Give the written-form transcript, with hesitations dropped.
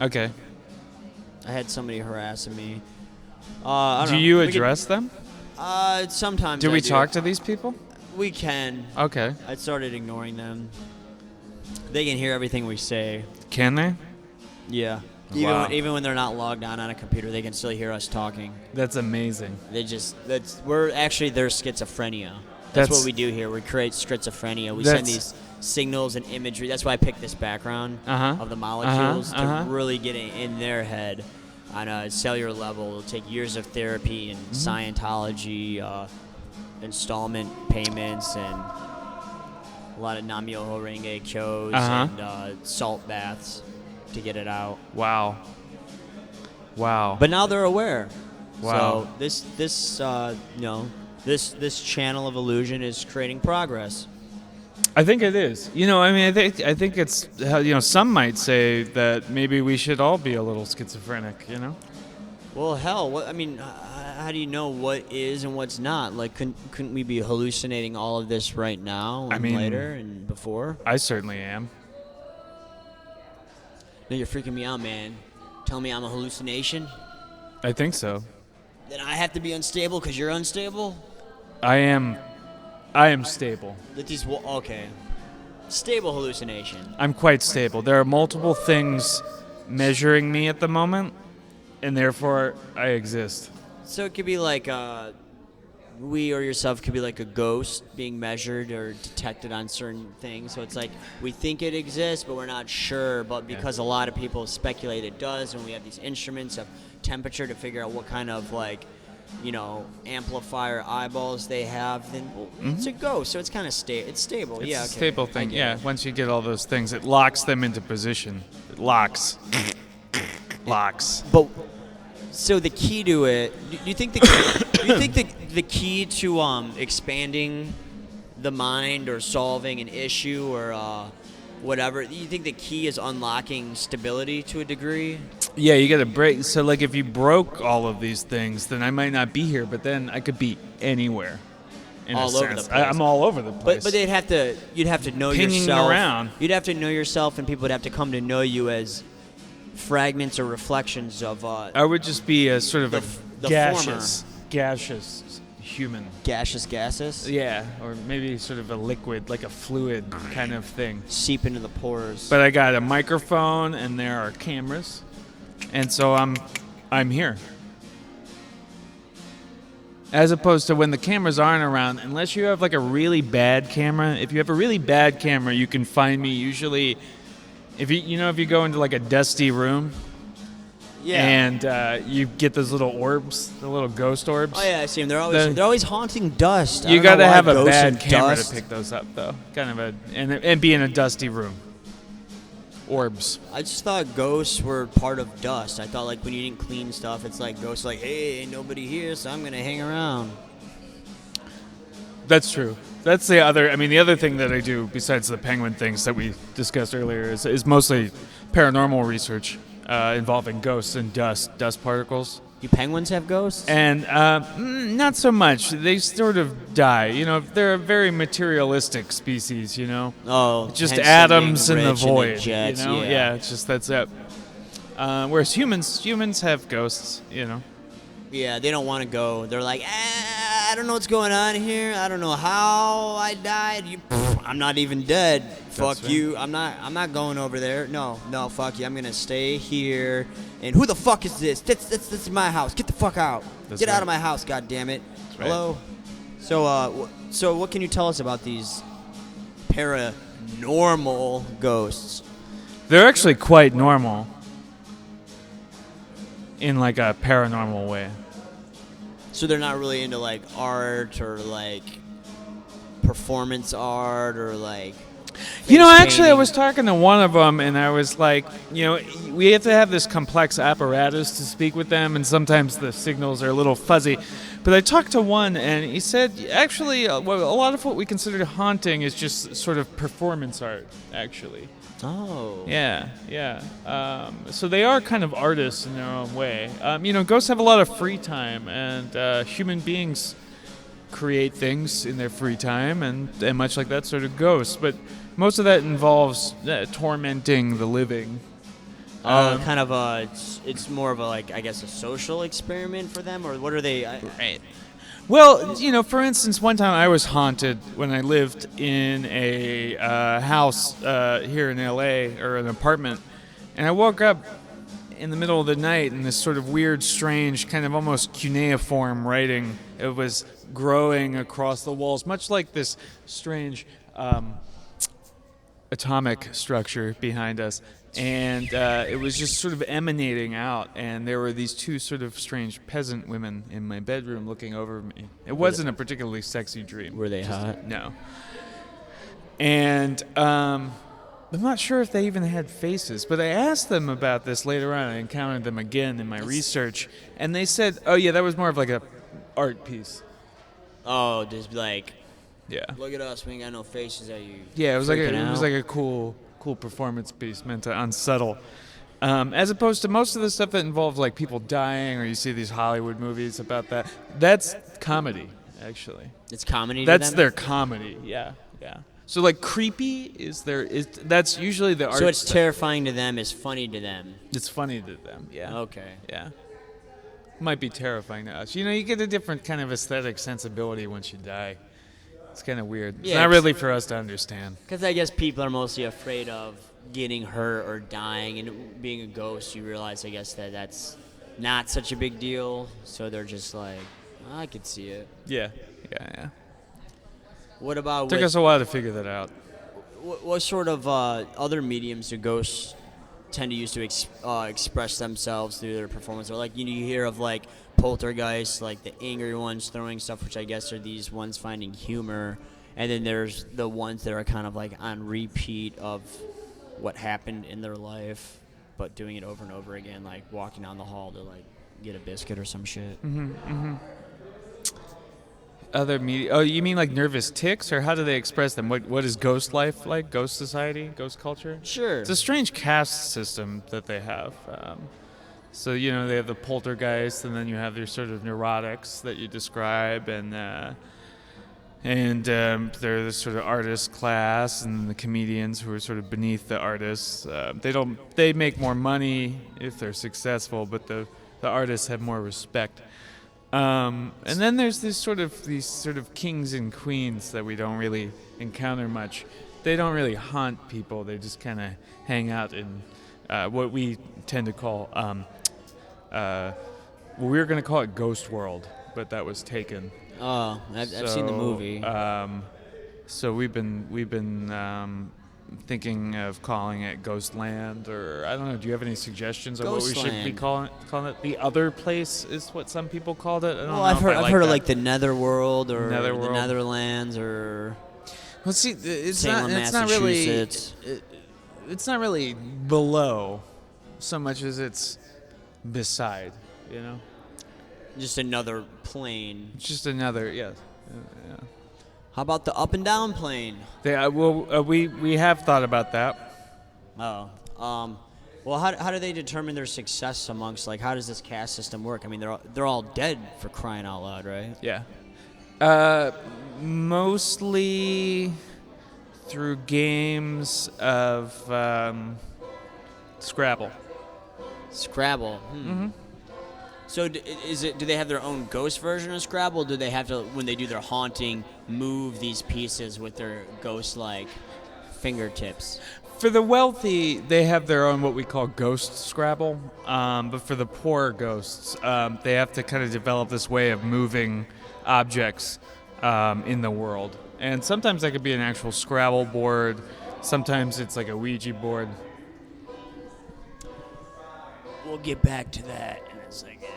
Okay. I had somebody harassing me. I don't Do know. you We could- address them? Sometimes Do I we talk to these people? We can. Okay. I started ignoring them. They can hear everything we say. Can they? Yeah. Wow. Even when they're not logged on a computer, they can still hear us talking. That's amazing. We're actually their schizophrenia. That's what we do here. We create schizophrenia. We send these signals and imagery. That's why I picked this background of the molecules to really get in their head on a cellular level. It'll take years of therapy and Scientology, installment payments, and a lot of Nam-myoho Renge Kyos and salt baths to get it out. Wow. But now they're aware. Wow. So this channel of illusion is creating progress. I think it is. I think it's some might say that maybe we should all be a little schizophrenic, Well, hell, how do you know what is and what's not? Like, couldn't we be hallucinating all of this right now and later and before? I certainly am. No, you're freaking me out, man. Tell me I'm a hallucination? I think so. Then I have to be unstable because you're unstable? I am stable. Okay. Stable hallucination. I'm quite stable. There are multiple things measuring me at the moment, and therefore I exist. So it could be like we or yourself could be like a ghost being measured or detected on certain things. So it's like we think it exists, but we're not sure. But because a lot of people speculate it does, and we have these instruments of temperature to figure out what kind of amplifier eyeballs they have, then it's a ghost. So it's kind of it's stable. It's a stable thing. Yeah. Once you get all those things, it locks them into position. It locks. But so the key to it, do you think the key to expanding the mind or solving an issue or whatever, do you think the key is unlocking stability to a degree? Yeah, you got to break. So, like, if you broke all of these things, then I might not be here, but then I could be anywhere. All over the place. I'm all over the place. But you'd have to know Pinging yourself. around. You'd have to know yourself, and people would have to come to know you as fragments or reflections of. I would just be a sort of the gaseous human. Gaseous? Yeah, or maybe sort of a liquid, like a fluid kind of thing. Seep into the pores. But I got a microphone, and there are cameras, and so I'm here. As opposed to when the cameras aren't around, unless you have like a really bad camera. If you have a really bad camera, you can find me usually. If you go into like a dusty room. Yeah. And you get those little orbs, the little ghost orbs. Oh yeah, I see them. They're always haunting dust. You got to have a bad camera to pick those up, though. Kind of and be in a dusty room. Orbs. I just thought ghosts were part of dust. I thought like when you didn't clean stuff, it's like ghosts like, hey, ain't nobody here, so I'm gonna hang around. That's true. That's the other thing that I do besides the penguin things that we discussed earlier is mostly paranormal research. Involving ghosts and dust particles. Do penguins have ghosts? And not so much. They sort of die. They're a very materialistic species. Oh, just atoms in the void. And the jets, Yeah, it's just that's it. Whereas humans have ghosts. Yeah, they don't want to go. They're like, I don't know what's going on here. I don't know how I died. I'm not even dead. Fuck right. You. I'm not going over there. No, fuck you. I'm gonna stay here. And who the fuck is this? This is my house. Get the fuck out. Get out of my house, god damn it. Right. Hello. So what can you tell us about these paranormal ghosts? They're actually quite normal. In like a paranormal way. So they're not really into like art or like performance art or like. Actually, I was talking to one of them, and I was like, we have to have this complex apparatus to speak with them, and sometimes the signals are a little fuzzy. But I talked to one, and he said, actually, a lot of what we consider haunting is just sort of performance art, actually. Oh. Yeah. So they are kind of artists in their own way. Ghosts have a lot of free time, and human beings create things in their free time, and much like that, sort of ghosts. But most of that involves tormenting the living. Kind of it's more of a, like, I guess, a social experiment for them, or what are they? Right. Well, for instance, one time I was haunted when I lived in a house here in L.A., or an apartment, and I woke up in the middle of the night and this sort of weird, strange, kind of almost cuneiform writing. It was growing across the walls, much like this strange atomic structure behind us. And it was just sort of emanating out, and there were these two sort of strange peasant women in my bedroom looking over me. It wasn't a particularly sexy dream. Were they hot? No. And I'm not sure if they even had faces, but I asked them about this later on. I encountered them again in my research, and they said, "Oh yeah, that was more of like a art piece." Just like, yeah. Look at us, we ain't got no faces at you. Yeah, it was like a cool performance piece meant to unsettle, as opposed to most of the stuff that involves like people dying, or you see these Hollywood movies about that. That's comedy, actually. It's comedy. That's to them? their comedy. Yeah. So like creepy that's usually the art. So it's terrifying to them. It's funny to them. It's funny to them. Yeah. Okay. Yeah. Might be terrifying to us. You get a different kind of aesthetic sensibility once you die. It's kind of weird. It's not really for us to understand. Because I guess people are mostly afraid of getting hurt or dying, and being a ghost, you realize, I guess, that that's not such a big deal. So they're just like, I could see it. Yeah. What about? Took us a while to figure that out. What sort of other mediums do ghosts tend to use to express themselves through their performance? Or like, you hear of like poltergeists, like the angry ones throwing stuff, which I guess are these ones finding humor, and then there's the ones that are kind of like on repeat of what happened in their life, but doing it over and over again, like walking down the hall to like get a biscuit or some shit. Other media? Oh, you mean like nervous tics, or how do they express them? What is ghost life like? Ghost society? Ghost culture? Sure. It's a strange caste system that they have. So they have the poltergeists, and then you have their sort of neurotics that you describe, and they're the sort of artist class, and the comedians who are sort of beneath the artists. They make more money if they're successful, but the artists have more respect. And then there's these sort of kings and queens that we don't really encounter much. They don't really haunt people. They just kind of hang out in what we tend to call, we were going to call it Ghost World, but that was taken. Oh, I've seen the movie. So we've been thinking of calling it Ghostland, or I don't know. Do you have any suggestions of what we should be calling it? The Other Place is what some people called it. I don't know. I've heard of like the Netherworld or the Netherlands, or well, see, it's Salem, Massachusetts. It's not really below so much as it's beside. Just another plane. Just another, yes. Yeah. How about the up and down plane? We have thought about that. Oh. Well, how do they determine their success amongst, like, how does this caste system work? I mean, they're all dead, for crying out loud, right? Yeah. Mostly through games of Scrabble. Scrabble. Mm-hmm. So do they have their own ghost version of Scrabble? Do they have to, when they do their haunting, move these pieces with their ghost-like fingertips? For the wealthy, they have their own what we call ghost Scrabble. But for the poor ghosts, they have to kind of develop this way of moving objects in the world. And sometimes that could be an actual Scrabble board. Sometimes it's like a Ouija board. We'll get back to that in a second.